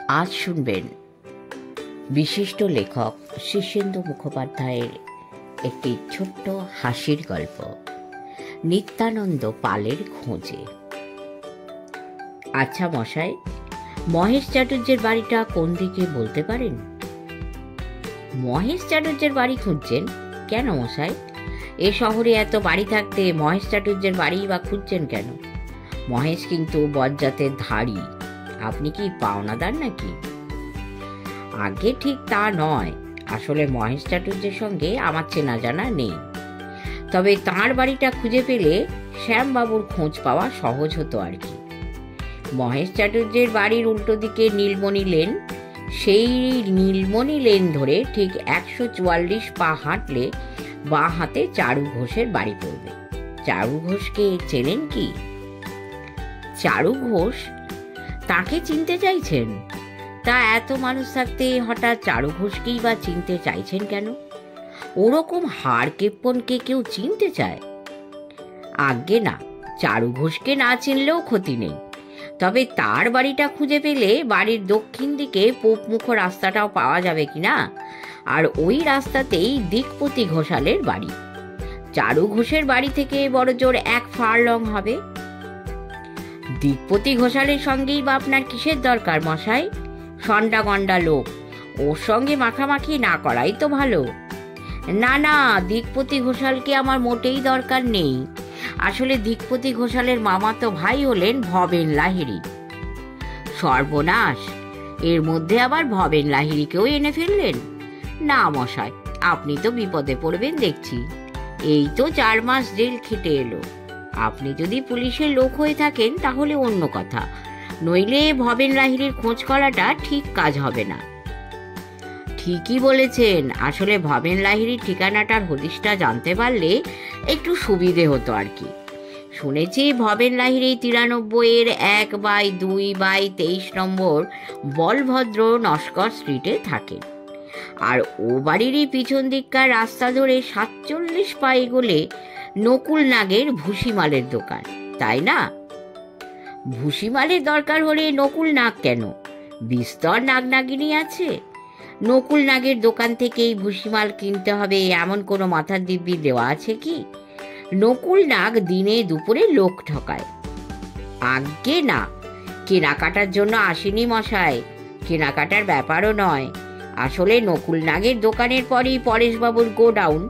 আজ শুনবেন বিশিষ্ট লেখক শীর্ষেন্দু মুখোপাধ্যায়ের একটি ছোট্ট হাসির গল্প, নিত্যানন্দ পালের খোঁজে। আচ্ছা মশাই, মহেশ চাটুর্যের বাড়িটা কোন দিকে বলতে পারেন? মহেশ চাটুর্যের বাড়ি খুঁজছেন কেন মশাই? এ শহরে এত বাড়ি থাকতে মহেশ চাটুর্যের বাড়ি বা খুঁজছেন কেন? মহেশ কিন্তু বজ্জাতের ধাড়ি, আপনি কি পাওনাদার নাকি? আগে ঠিক তা নয়, আসলে মহেশ চাটুর্যের সঙ্গে আমার চেনা জানা নেই। তবে তাঁর বাড়িটা খুঁজে পেলে শ্যামবাবুর খোঁজ পাওয়া সহজ হতো আর কি। মহেশ চাটুর্যের বাড়ির উল্টো দিকে নীলমণি লেন, সেই নীলমণি লেন ধরে ঠিক 144 পা হাঁটলে বাঁ হাতে চারু ঘোষের বাড়ি পড়বে। চারু ঘোষকে চেনেন কি? চারু ঘোষ? তাকে চিনতে চাইছেন? তা এত মানুষ থাকতে হঠাৎ চারু ঘোষকেই বা চিনতে চাইছেন কেন? ওরকম হাড় কেপ্পনকে কেউ চিনতে চায়? আজ্ঞে না, চারু ঘোষকে না চিনলেও ক্ষতি নেই। তবে তার বাড়িটা খুঁজে পেলে বাড়ির দক্ষিণ দিকে পূবমুখ রাস্তাটাও পাওয়া যাবে কিনা। আর ওই রাস্তাতেই দিকপতি ঘোষালের বাড়ি। চারু ঘোষের বাড়ি থেকে বড় জোর 1 ফার্লং হবে। দিকপতি ঘোষালের সঙ্গেই বা আপনার কিসের দরকার মশাই? সন্ডা গন্ডা লোক, ওর সঙ্গে মাখামাখি না করাই তো ভালো। না না, দিকপতি ঘোষালকে আমার মোটেই দরকার নেই। আসলে দিকপতি ঘোষালের মামাতো ভাই হলেন ভবেন লাহিড়ী। সর্বনাশ, এর মধ্যে আবার ভবেন লাহিড়ীকেও এনে ফেললেন? না মশাই, আপনি তো বিপদে পড়বেন দেখছি। এই তো 4 মাস জেল খেটে এলো। আপনি যদি পুলিশের লোক হয়ে থাকেন তাহলে অন্য কথা, নইলে ভবেন লাহিড়ীর খোঁজ করাটা ঠিক কাজ হবে না। ঠিকই বলেছেন, আসলে ভবেন লাহিড়ীর ঠিকানাটার হদিশটা জানতে পারলে একটু সুবিধে হতো আর কি। শুনেছি ভবেন লাহিড়ী 93-এর 1/2/23 নম্বর বলভদ্র নস্কর স্ট্রিটে থাকেন। আর ও বাড়িরই পিছন দিককার রাস্তা ধরে 47 পা এগোলে নকুল নাগের ভুসিমালের দোকান, তাই না? ভুসিমালের দরকার হলে নকুল নাগ কেন? বিস্তর নাগনাগিনী আছে। নকুল নাগের দোকান থেকেই ভুসিমাল কিনতে হবে এমন কোনো মাথার দিব্যি দেওয়া আছে কি? নকুল নাগ দিনে দুপুরে লোক ঠকায়। আজ্ঞে না, কেনাকাটার জন্য আসেনি মশাই, কেনাকাটার ব্যাপারও নয়। আসলে নকুল নাগের দোকানের পরই পরেশবাবুর গোডাউন,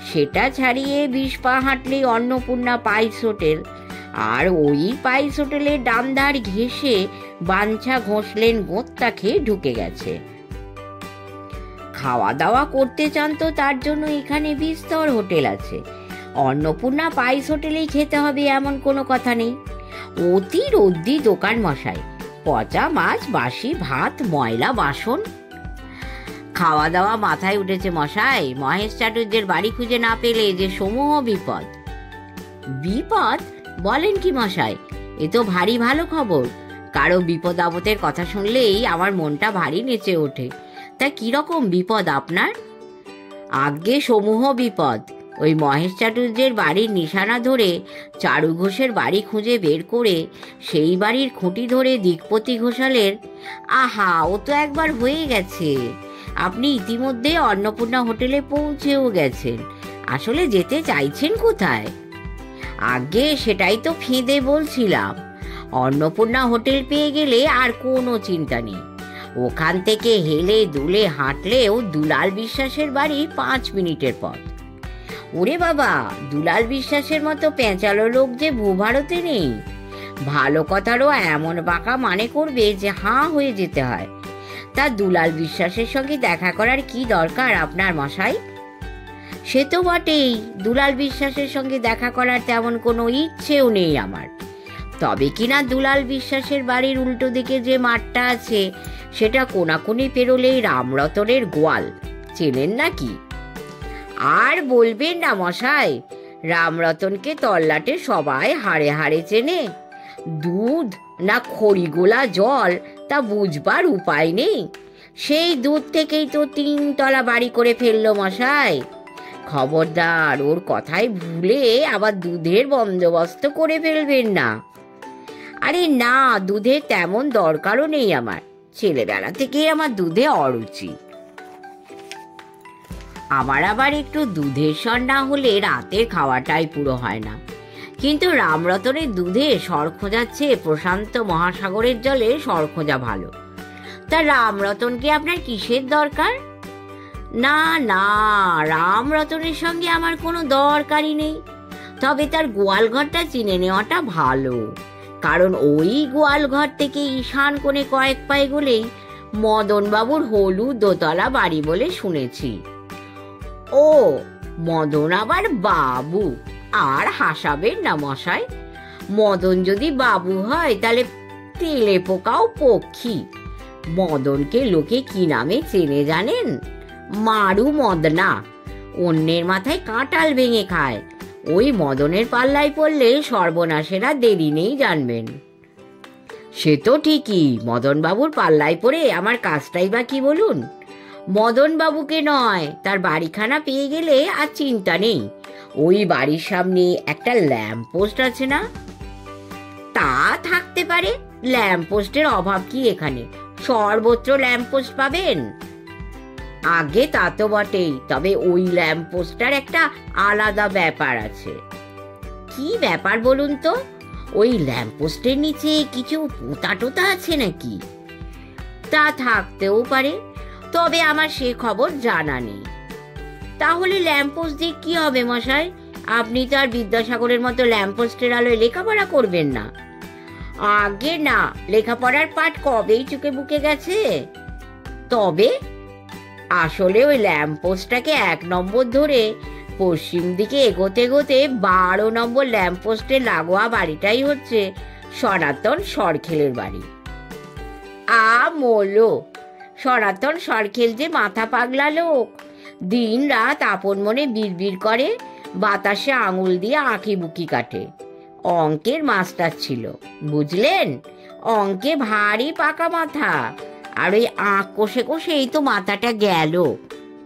সেটা ছাড়িয়ে 20 পা হাঁটলেই অন্নপূর্ণা পাইস হোটেল। আর ওই পাইস হোটেলের ডামধার ঘেঁষে বাঞ্ছা ঘষলেন গোত্তা খেয়ে ঢুকে গেছে। খাওয়া দাওয়া করতে চান তো তার জন্য এখানে বিস্তর হোটেল আছে। অন্নপূর্ণা পাইস হোটেলেই খেতে হবে এমন কোনো কথা নেই। অতি রদ্দি দোকান মশাই, পচা মাছ, বাসি ভাত, ময়লা বাসন। খাওয়া দাওয়া মাথায় উঠেছে মশাই। মহেশ চাটুর্যের বাড়ি খুঁজে না পেলে যে সমূহ বিপদ। বিপদ বলেন কি মশাই? এ তো ভারী ভালো খবর। কারো বিপদ আপদের কথা শুনলেই আমার মনটা ভারী নেচে ওঠে। তা কিরকম বিপদ আপনার? আজ্ঞে সমূহ বিপদ। ওই মহেশ চাটুর্যের বাড়ির নিশানা ধরে চারু ঘোষের বাড়ি খুঁজে বের করে সেই বাড়ির খুঁটি ধরে দিকপতি ঘোষালের। আহা, ও তো একবার হয়ে গেছে। আপনি ইতিমধ্যে অন্নপূর্ণা হোটেলে পৌঁছেও গেছেন। আসলে যেতে চাইছেন কোথায়? আগে সেটাই তো ফেঁদে বলছিলাম। অন্নপূর্ণা হোটেল পেয়ে গেলে আর কোনো চিন্তা নেই। ওখান থেকে হেলে দুলে হাঁটলেও দুলাল বিশ্বাসের বাড়ি 5 মিনিটের পথ। ওরে বাবা, দুলাল বিশ্বাসের মতো পেঁচালো লোক যে ভূভারতে নেই। ভালো কথারও এমন বাঁকা মানে করবে যে হাঁ হয়ে যেতে হয়। তা দুলাল বিশ্বাসের সঙ্গে দেখা করার কি দরকার আপনার মশাই? সে তো বটেই, দুলাল বিশ্বাসের সঙ্গে দেখা করার তেমন কোনো ইচ্ছেও নেই আমার। তবে কিনা দুলাল বিশ্বাসের বাড়ির উল্টো দিকে যে মাঠটা আছে সেটা কোনাকুনি পেরোলেই রামরতনের গোয়াল, চেনেন নাকি? আর বলবেন না মশাই, রামরতনকে তল্লাটে সবাই হাড়ে হাড়ে চেনে। দুধ না খড়িগোলা জল তা বুঝবার উপায় নেই। সেই দুধ থেকেই তো 3 তলা বাড়ি করে ফেললো মশাই। খবরদার, ওর কথায় ভুলে আবার দুধের বন্দোবস্ত করে ফেলবেন না। আরে না, দুধের তেমন দরকারও নেই আমার। ছেলেবেলা থেকেই আমার দুধে অরুচি। আমার আবার একটু দুধের স্বর না হলে রাতের খাওয়াটাই পুরো হয় না। কিন্তু রামরতনের দুধে সর খোঁজার চেয়ে প্রশান্ত মহাসাগরের জলে সর খোঁজা ভালো। তা রামরতনকে আপনার কিসের দরকার? না না, রামরতনের সঙ্গে আমার কোনো দরকারই নেই। তবে তার গোয়ালঘরটা চিনে নেওয়াটা ভালো, কারণ ওই গোয়ালঘর থেকে ঈশান কোণে কয়েক পায়ে গেলেই মদনবাবুর হলুদ দোতলা বাড়ি বলে শুনেছি। ও, মদন আবার বাবু? আর হাসাবেন না মশাই, মদন যদি বাবু হয় তাহলে তেলে পোকাও পক্ষী। মদনকে লোকে কি নামে চেনে জানেন? মারু মদনা। অন্যের মাথায় কাঁঠাল ভেঙে খায়। ওই মদনের পাল্লায় পড়লে সর্বনাশেরা দেরি নেই জানবেন। সে তো ঠিকই, মদনবাবুর পাল্লায় পড়ে আমার কাজটাই বা কি বলুন? মদনবাবুকে নয়, তার বাড়িখানা পেয়ে গেলে আর চিন্তা নেই। ওই বাড়ির সামনে একটা ল্যাম্প পোস্ট আছে না? তা থাকতে পারে, ল্যাম্প পোস্টের অভাব কি এখানে? সর্বত্র ল্যাম্প পোস্ট পাবেন। আগে তা তো বটেই, তবে ওই ল্যাম্প পোস্টটার একটা আলাদা ব্যাপার আছে। কি ব্যাপার বলুন তো? ওই ল্যাম্প পোস্টের নিচে কিছু পোতা টোতা আছে নাকি? তা থাকতেও পারে, তবে আমার সে খবর জানা নেই। তাহলে ল্যাম্পপোস্ট দিয়ে কি হবে মশাই? আপনি তো আর বিদ্যাসাগরের মতো ল্যাম্পপোস্টের আলোয় লেখাপড়া করবেন না। আগে না, লেখাপড়ার পাঠ কবেই চুকে বুকে গেছে। তবে আসলে ওই ল্যাম্পপোস্টটাকে 1 নম্বর ধরে পশ্চিম দিকে এগোতে এগোতে 12 নম্বর ল্যাম্পপোস্টের লাগোয়া বাড়িটাই হচ্ছে সনাতন সরখেলের বাড়ি। মোলো, সনাতন সরখেল যে মাথা পাগলা লোক, দিন রাত আপন মনে বিড়বিড় করে, বাতাসে আঙুল দিয়ে আঁকি বুকি কাটে। অঙ্কের মাস্টার ছিল, বুঝলেন? অঙ্কে ভারী পাকা মাথা, আর ওই আঁক কষে কষেই তো মাথাটা গেল।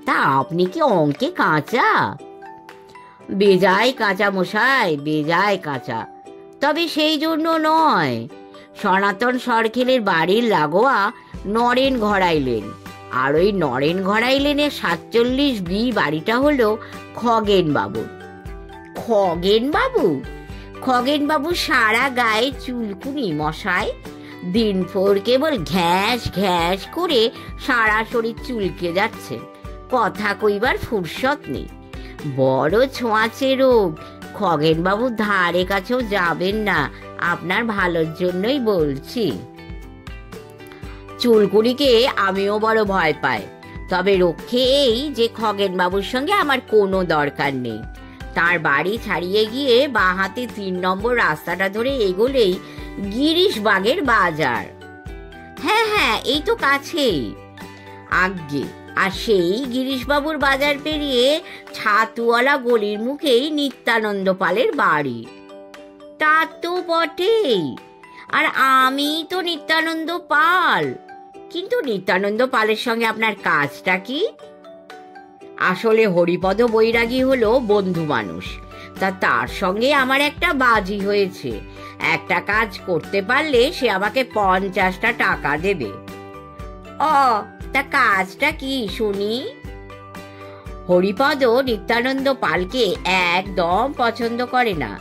তা আপনি কি অঙ্কে কাঁচা? বেজায় কাঁচা মশাই, বেজায় কাঁচা। তবে সেই জন্য নয়। সনাতন সরখেলের বাড়ির লাগোয়া নরেন ঘড়াই লেন, আর ওই নরেন ঘড়াই লেনের 47B বাড়িটা হলো খগেন বাবুর। খগেন বাবু? খগেন বাবু সারা গায়ে চুলকুনি মশাই। দিনভর কেবল ঘ্যাস ঘ্যাস করে সারা শরীর চুলকে যাচ্ছে, কথা কইবার ফুরসত নেই। বড় ছোঁয়াচে রোগ। খগেন বাবু ধারে কাছেও যাবেন না, আপনার ভালোর জন্যই বলছি। চুলকুনিকে আমিও বড় ভয় পাই, তবে রক্ষে এই যে খগেন বাবুর সঙ্গে আমার কোনো দরকার নেই। তার বাড়ি ছাড়িয়ে গিয়ে বাঁ হাতে 3 নম্বর রাস্তাটা ধরে এগোলেই গিরিশবাগের বাজার। হ্যাঁ হ্যাঁ, এই তো কাছেই। আজ্ঞে, আর সেই গিরিশবাবুর বাজার পেরিয়ে ছাতুওয়ালা গলির মুখেই নিত্যানন্দ পালের বাড়ি। তা তো বটেই, আর আমি তো নিত্যানন্দ পাল। কিন্তু নিত্যানন্দ পালের সঙ্গে আপনার কাজটা কি? আসলে হরিপদ বৈরাগী হলো বন্ধু মানুষ, তা তার সঙ্গে আমার একটা বাজি হয়েছে। একটা কাজ করতে পারলে সে আমাকে 50টা টাকা দেবে। তা কাজটা কি শুনি? হরিপদ নিত্যানন্দ পালকে একদম পছন্দ করে না।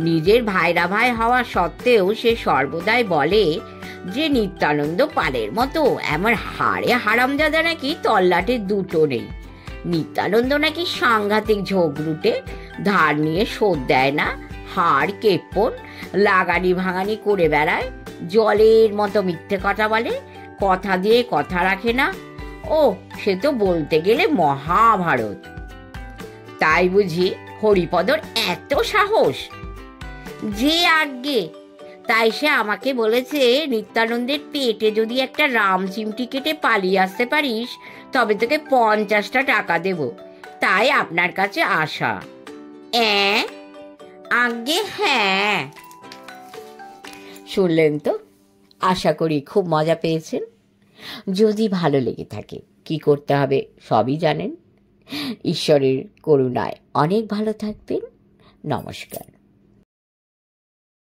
নিজের ভাইরা ভাই হওয়া সত্ত্বেও সে সর্বদাই বলে যে নিত্যানন্দ পালের মতো এমন হাড়ে হারামজাদা নাকি তল্লাটে দুটো নেই। নিত্যানন্দ নাকি সাংঘাতিক ঝোঁকরুটে, ধার নিয়ে শোধ দেয় না, হাড় কেপ্পন, লাগানি ভাঙানি করে বেড়ায়, জলের মতো মিথ্যে কথা বলে, কথা দিয়ে কথা রাখে না। সে তো বলতে গেলে মহাভারত। তাই বুঝি হরিপদর এত সাহস? যে আজ্ঞে, তাই সে আমাকে বলেছে নিত্যানন্দের পেটে যদি একটা রাম চিমটি কেটে পালিয়ে আসতে পারিস তবে তোকে 50টা টাকা দেব। তাই আপনার কাছে আসা। আজ্ঞে হ্যাঁ। শুনলেন তো? আশা করি খুব মজা পেয়েছেন। যদি ভালো লেগে থাকে কি করতে হবে সবই জানেন। ঈশ্বরের করুণায় অনেক ভালো থাকবেন। নমস্কার।